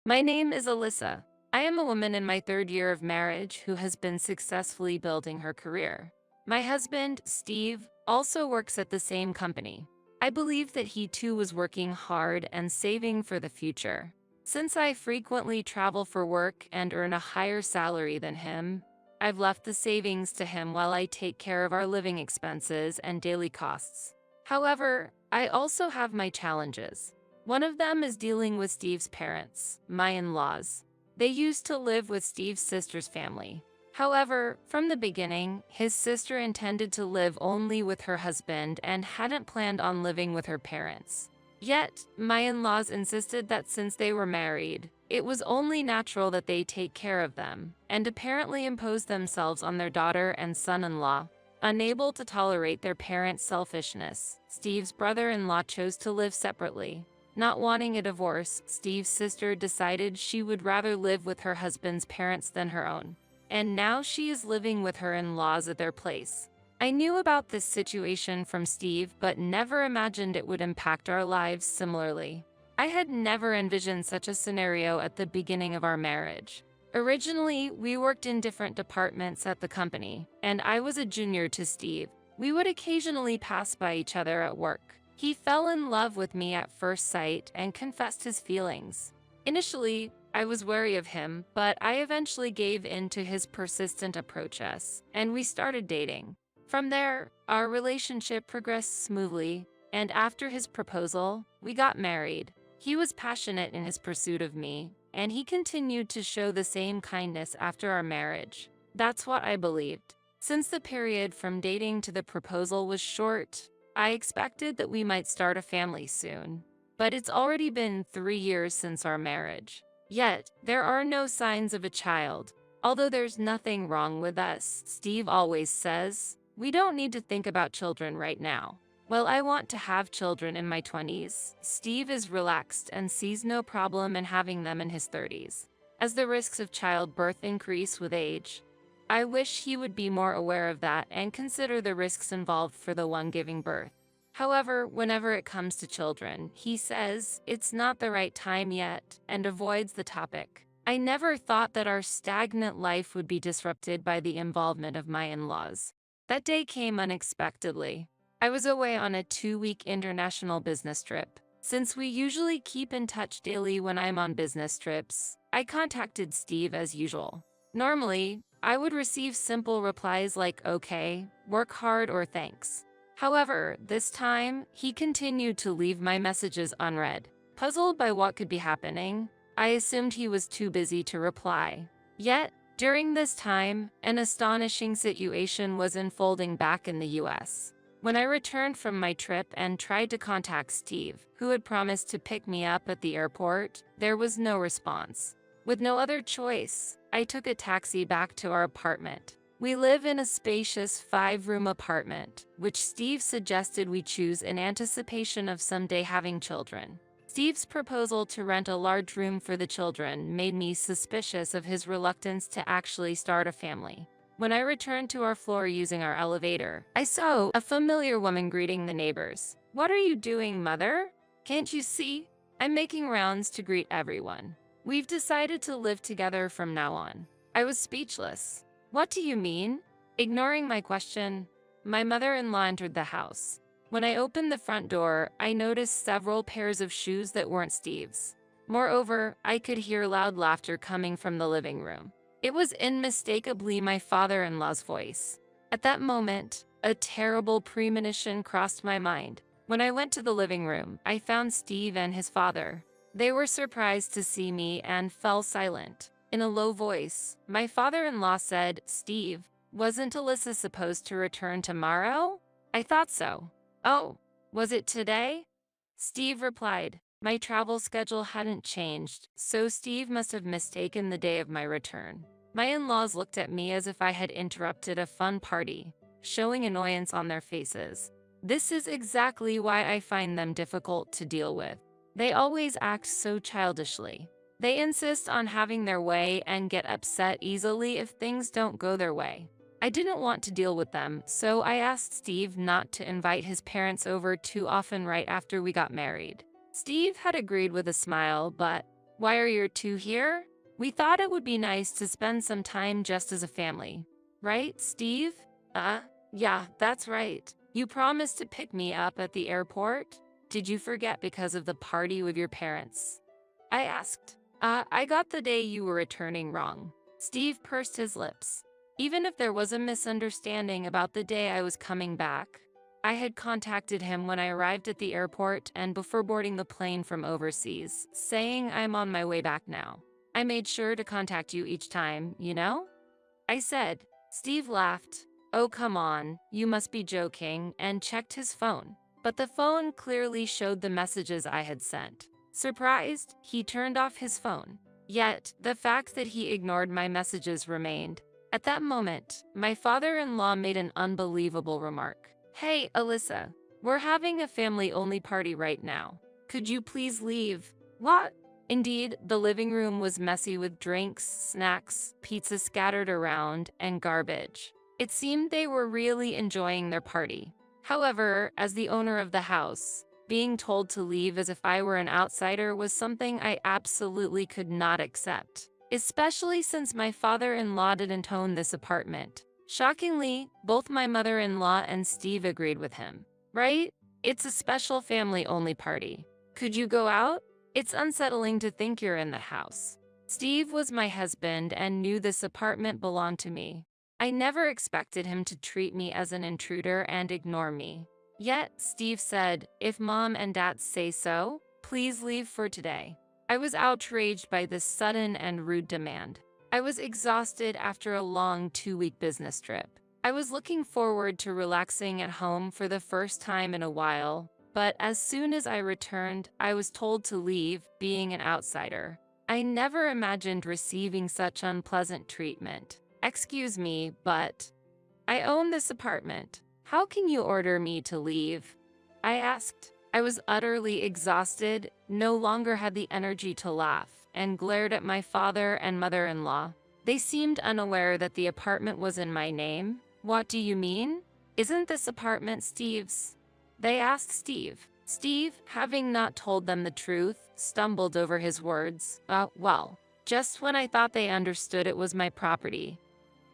My name is Alyssa. I am a woman in my third year of marriage who has been successfully building her career. My husband, Steve, also works at the same company. I believe that he too was working hard and saving for the future. Since I frequently travel for work and earn a higher salary than him, I've left the savings to him while I take care of our living expenses and daily costs. However, I also have my challenges. One of them is dealing with Steve's parents, my in-laws. They used to live with Steve's sister's family. However, from the beginning, his sister intended to live only with her husband and hadn't planned on living with her parents. Yet, my in-laws insisted that since they were married, it was only natural that they take care of them, and apparently imposed themselves on their daughter and son-in-law. Unable to tolerate their parents' selfishness, Steve's brother-in-law chose to live separately. Not wanting a divorce, Steve's sister decided she would rather live with her husband's parents than her own. And now she is living with her in-laws at their place. I knew about this situation from Steve, but never imagined it would impact our lives similarly. I had never envisioned such a scenario at the beginning of our marriage. Originally, we worked in different departments at the company, and I was a junior to Steve. We would occasionally pass by each other at work. He fell in love with me at first sight and confessed his feelings. Initially, I was wary of him, but I eventually gave in to his persistent approaches, and we started dating. From there, our relationship progressed smoothly, and after his proposal, we got married. He was passionate in his pursuit of me, and he continued to show the same kindness after our marriage. That's what I believed. Since the period from dating to the proposal was short, I expected that we might start a family soon. But it's already been 3 years since our marriage. Yet, there are no signs of a child. Although there's nothing wrong with us, Steve always says, we don't need to think about children right now. Well, I want to have children in my 20s. Steve is relaxed and sees no problem in having them in his 30s. As the risks of childbirth increase with age, I wish he would be more aware of that and consider the risks involved for the one giving birth. However, whenever it comes to children, he says it's not the right time yet and avoids the topic. I never thought that our stagnant life would be disrupted by the involvement of my in-laws. That day came unexpectedly. I was away on a 2-week international business trip. Since we usually keep in touch daily when I'm on business trips, I contacted Steve as usual. Normally, I would receive simple replies like okay, work hard, or thanks. However, this time, he continued to leave my messages unread. Puzzled by what could be happening, I assumed he was too busy to reply. Yet, during this time, an astonishing situation was unfolding back in the US. When I returned from my trip and tried to contact Steve, who had promised to pick me up at the airport, there was no response. With no other choice, I took a taxi back to our apartment. We live in a spacious 5-room apartment, which Steve suggested we choose in anticipation of someday having children. Steve's proposal to rent a large room for the children made me suspicious of his reluctance to actually start a family. When I returned to our floor using our elevator, I saw a familiar woman greeting the neighbors. "What are you doing, mother? Can't you see? I'm making rounds to greet everyone. We've decided to live together from now on." I was speechless. "What do you mean?" Ignoring my question, my mother-in-law entered the house. When I opened the front door, I noticed several pairs of shoes that weren't Steve's. Moreover, I could hear loud laughter coming from the living room. It was unmistakably my father-in-law's voice. At that moment, a terrible premonition crossed my mind. When I went to the living room, I found Steve and his father. They were surprised to see me and fell silent. In a low voice, my father-in-law said, "Steve, wasn't Alyssa supposed to return tomorrow?" "I thought so." "Oh, was it today?" Steve replied, "My travel schedule hadn't changed, so Steve must have mistaken the day of my return." My in-laws looked at me as if I had interrupted a fun party, showing annoyance on their faces. This is exactly why I find them difficult to deal with. They always act so childishly. They insist on having their way and get upset easily if things don't go their way. I didn't want to deal with them, so I asked Steve not to invite his parents over too often right after we got married. Steve had agreed with a smile, but Why are you two here? We thought it would be nice to spend some time just as a family. Right, Steve? Yeah, that's right. You promised to pick me up at the airport? Did you forget because of the party with your parents? I asked. I got the day you were returning wrong. Steve pursed his lips. Even if there was a misunderstanding about the day I was coming back, I had contacted him when I arrived at the airport and before boarding the plane from overseas, saying I'm on my way back now. I made sure to contact you each time, you know? I said. Steve laughed. Oh, come on, you must be joking, and checked his phone. But the phone clearly showed the messages I had sent. Surprised, he turned off his phone. Yet, the fact that he ignored my messages remained. At that moment, my father-in-law made an unbelievable remark. Hey, Alyssa, we're having a family-only party right now. Could you please leave? What? Indeed, the living room was messy with drinks, snacks, pizza scattered around, and garbage. It seemed they were really enjoying their party. However, as the owner of the house, being told to leave as if I were an outsider was something I absolutely could not accept, especially since my father-in-law didn't own this apartment. Shockingly, both my mother-in-law and Steve agreed with him. Right? It's a special family-only party. Could you go out? It's unsettling to think you're in the house. Steve was my husband and knew this apartment belonged to me. I never expected him to treat me as an intruder and ignore me. Yet, Steve said, if mom and dad say so, please leave for today. I was outraged by this sudden and rude demand. I was exhausted after a long 2-week business trip. I was looking forward to relaxing at home for the first time in a while, but as soon as I returned, I was told to leave, being an outsider. I never imagined receiving such unpleasant treatment. Excuse me, but I own this apartment. How can you order me to leave? I asked. I was utterly exhausted, no longer had the energy to laugh, and glared at my father and mother-in-law. They seemed unaware that the apartment was in my name. What do you mean? Isn't this apartment Steve's? They asked Steve. Steve, having not told them the truth, stumbled over his words. Well, just when I thought they understood it was my property.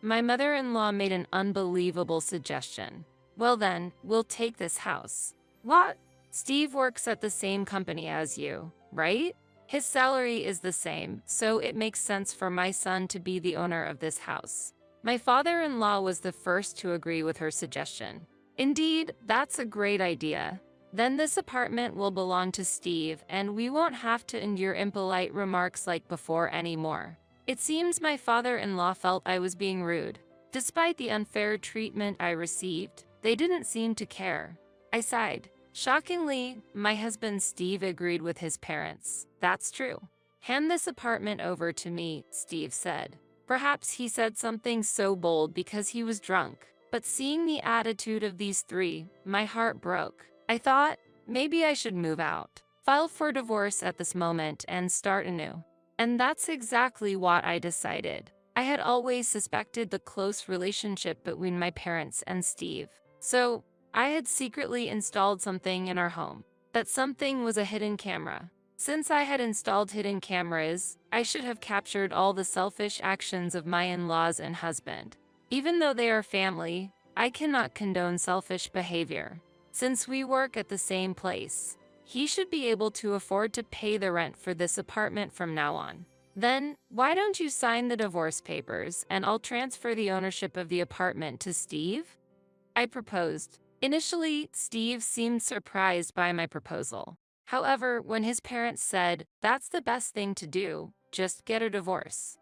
My mother-in-law made an unbelievable suggestion. Well then, we'll take this house. What? Steve works at the same company as you, right? His salary is the same, so it makes sense for my son to be the owner of this house. My father-in-law was the first to agree with her suggestion. Indeed, that's a great idea. Then this apartment will belong to Steve, and we won't have to endure impolite remarks like before anymore. It seems my father-in-law felt I was being rude. Despite the unfair treatment I received, they didn't seem to care. I sighed. Shockingly, my husband Steve agreed with his parents. That's true. Hand this apartment over to me, Steve said. Perhaps he said something so bold because he was drunk, but seeing the attitude of these three, my heart broke. I thought, maybe I should move out, file for divorce at this moment, and start anew. And that's exactly what I decided. I had always suspected the close relationship between my parents and Steve. So, I had secretly installed something in our home. That something was a hidden camera. Since I had installed hidden cameras, I should have captured all the selfish actions of my in-laws and husband. Even though they are family, I cannot condone selfish behavior. Since we work at the same place, he should be able to afford to pay the rent for this apartment from now on. Then, why don't you sign the divorce papers and I'll transfer the ownership of the apartment to Steve? I proposed. Initially, Steve seemed surprised by my proposal. However, when his parents said, that's the best thing to do, just get a divorce.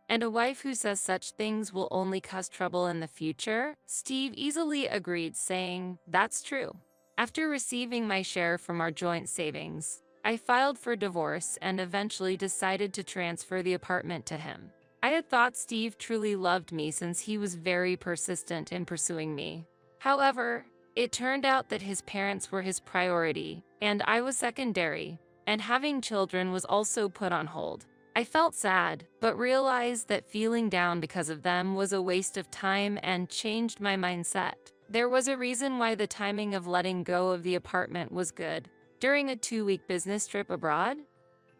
And a wife who says such things will only cause trouble in the future, Steve easily agreed, saying, that's true. After receiving my share from our joint savings, I filed for divorce and eventually decided to transfer the apartment to him. I had thought Steve truly loved me since he was very persistent in pursuing me. However, it turned out that his parents were his priority, and I was secondary, and having children was also put on hold. I felt sad, but realized that feeling down because of them was a waste of time and changed my mindset. There was a reason why the timing of letting go of the apartment was good. During a 2-week business trip abroad,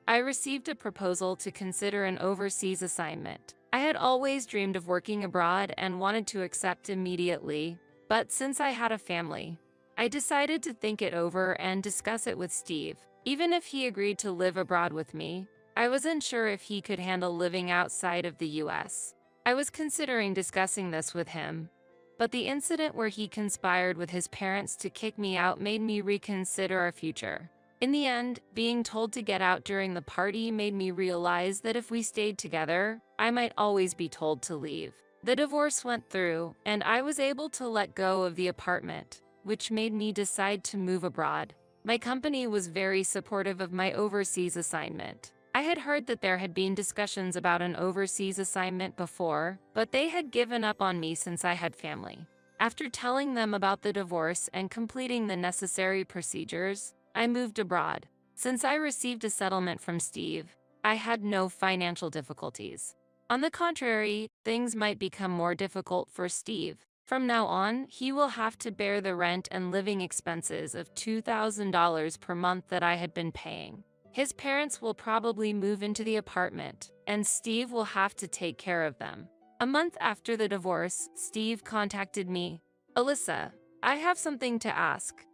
I received a proposal to consider an overseas assignment. I had always dreamed of working abroad and wanted to accept immediately, but since I had a family, I decided to think it over and discuss it with Steve. Even if he agreed to live abroad with me, I wasn't sure if he could handle living outside of the US. I was considering discussing this with him, but the incident where he conspired with his parents to kick me out made me reconsider our future. In the end, being told to get out during the party made me realize that if we stayed together, I might always be told to leave. The divorce went through, and I was able to let go of the apartment, which made me decide to move abroad. My company was very supportive of my overseas assignment. I had heard that there had been discussions about an overseas assignment before, but they had given up on me since I had family. After telling them about the divorce and completing the necessary procedures, I moved abroad. Since I received a settlement from Steve, I had no financial difficulties. On the contrary, things might become more difficult for Steve. From now on, he will have to bear the rent and living expenses of $2,000 per month that I had been paying. His parents will probably move into the apartment, and Steve will have to take care of them. A month after the divorce, Steve contacted me. "Alyssa, I have something to ask.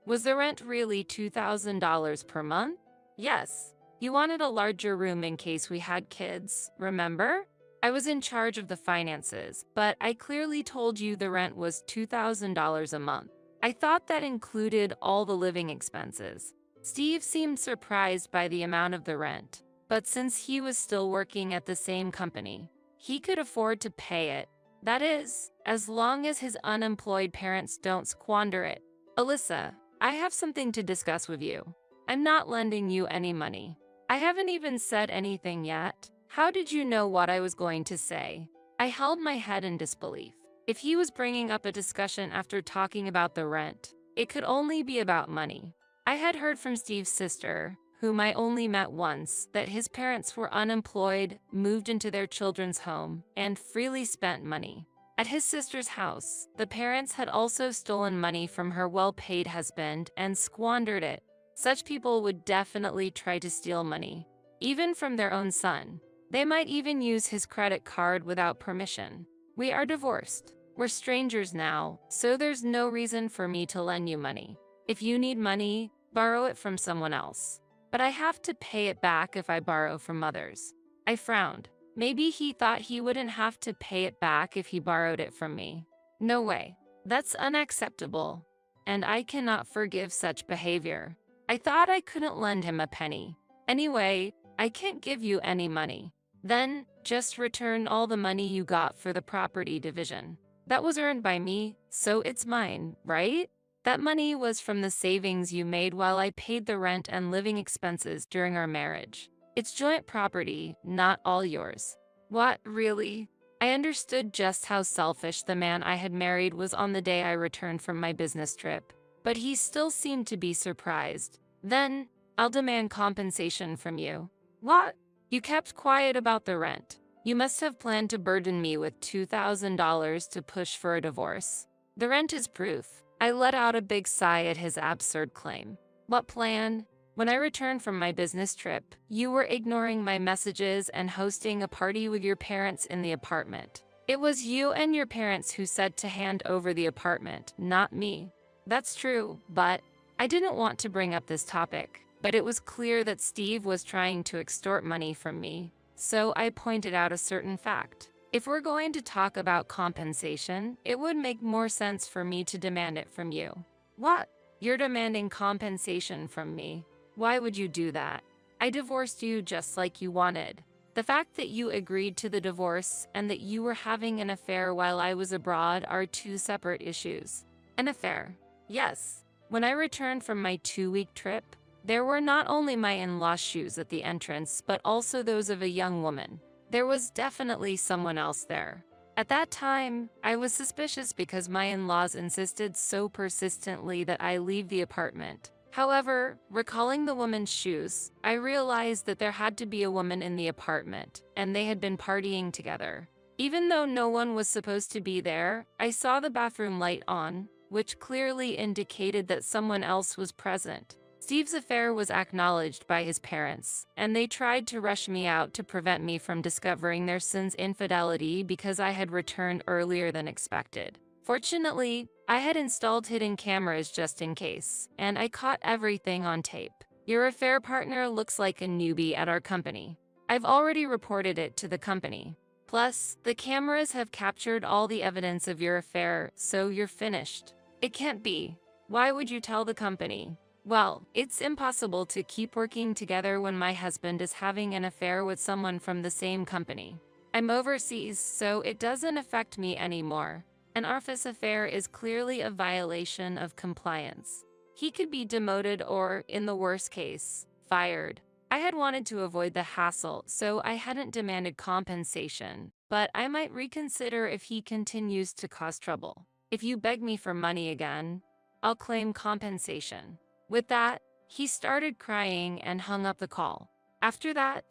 Was the rent really $2,000 per month?" "Yes. You wanted a larger room in case we had kids, remember?" I was in charge of the finances, but I clearly told you the rent was $2,000 a month. I thought that included all the living expenses. Steve seemed surprised by the amount of the rent, but since he was still working at the same company, he could afford to pay it. That is, as long as his unemployed parents don't squander it. "Alyssa, I have something to discuss with you. I'm not lending you any money. I haven't even said anything yet. How did you know what I was going to say?" I held my head in disbelief. If he was bringing up a discussion after talking about the rent, it could only be about money. I had heard from Steve's sister, whom I only met once, that his parents were unemployed, moved into their children's home, and freely spent money. At his sister's house, the parents had also stolen money from her well-paid husband and squandered it. Such people would definitely try to steal money, even from their own son. They might even use his credit card without permission. We are divorced. We're strangers now, so there's no reason for me to lend you money. If you need money, borrow it from someone else. But I have to pay it back if I borrow from others. I frowned. Maybe he thought he wouldn't have to pay it back if he borrowed it from me. No way. That's unacceptable, and I cannot forgive such behavior. I thought I couldn't lend him a penny. Anyway, I can't give you any money. Then, just return all the money you got for the property division. That was earned by me, so it's mine, right? That money was from the savings you made while I paid the rent and living expenses during our marriage. It's joint property, not all yours." "What, really?" I understood just how selfish the man I had married was on the day I returned from my business trip, but he still seemed to be surprised. "Then, I'll demand compensation from you." "What?" "You kept quiet about the rent. You must have planned to burden me with $2,000 to push for a divorce." "The rent is proof." I let out a big sigh at his absurd claim. "What plan?" "When I returned from my business trip, you were ignoring my messages and hosting a party with your parents in the apartment. It was you and your parents who said to hand over the apartment, not me." "That's true, but..." I didn't want to bring up this topic, but it was clear that Steve was trying to extort money from me, so I pointed out a certain fact. If we're going to talk about compensation, it would make more sense for me to demand it from you." "What? You're demanding compensation from me? Why would you do that? I divorced you just like you wanted. The fact that you agreed to the divorce and that you were having an affair while I was abroad are two separate issues." "An affair?" "Yes. When I returned from my 2-week trip, there were not only my in-laws' shoes at the entrance, but also those of a young woman. There was definitely someone else there. At that time, I was suspicious because my in-laws insisted so persistently that I leave the apartment. However, recalling the woman's shoes, I realized that there had to be a woman in the apartment, and they had been partying together. Even though no one was supposed to be there, I saw the bathroom light on, which clearly indicated that someone else was present. Steve's affair was acknowledged by his parents, and they tried to rush me out to prevent me from discovering their son's infidelity because I had returned earlier than expected. Fortunately, I had installed hidden cameras just in case, and I caught everything on tape. Your affair partner looks like a newbie at our company. I've already reported it to the company. Plus, the cameras have captured all the evidence of your affair, so you're finished. It can't be. Why would you tell the company? Well, it's impossible to keep working together when my husband is having an affair with someone from the same company. I'm overseas, so it doesn't affect me anymore. An office affair is clearly a violation of compliance. He could be demoted or, in the worst case, fired. I had wanted to avoid the hassle, so I hadn't demanded compensation, but I might reconsider if he continues to cause trouble. If you beg me for money again, I'll claim compensation. With that, he started crying and hung up the call. After that,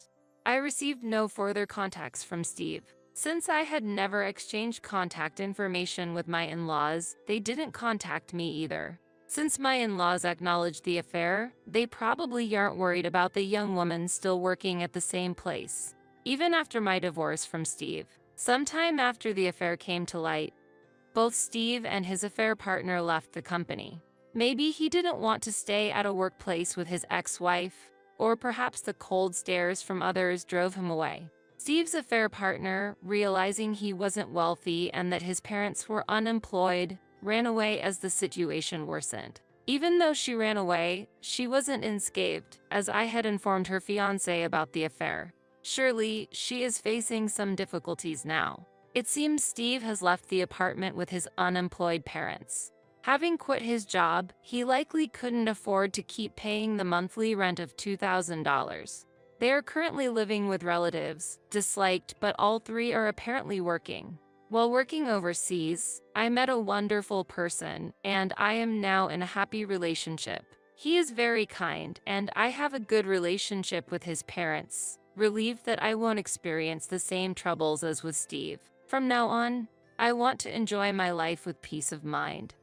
I received no further contacts from Steve. Since I had never exchanged contact information with my in-laws, they didn't contact me either. Since my in-laws acknowledged the affair, they probably aren't worried about the young woman still working at the same place. Even after my divorce from Steve, sometime after the affair came to light, both Steve and his affair partner left the company. Maybe he didn't want to stay at a workplace with his ex-wife, or perhaps the cold stares from others drove him away. Steve's affair partner, realizing he wasn't wealthy and that his parents were unemployed, ran away as the situation worsened. Even though she ran away, she wasn't unscathed, as I had informed her fiancé about the affair. Surely, she is facing some difficulties now. It seems Steve has left the apartment with his unemployed parents. Having quit his job, he likely couldn't afford to keep paying the monthly rent of $2,000. They are currently living with relatives, disliked, but all three are apparently working. While working overseas, I met a wonderful person, and I am now in a happy relationship. He is very kind, and I have a good relationship with his parents, relieved that I won't experience the same troubles as with Steve. From now on, I want to enjoy my life with peace of mind.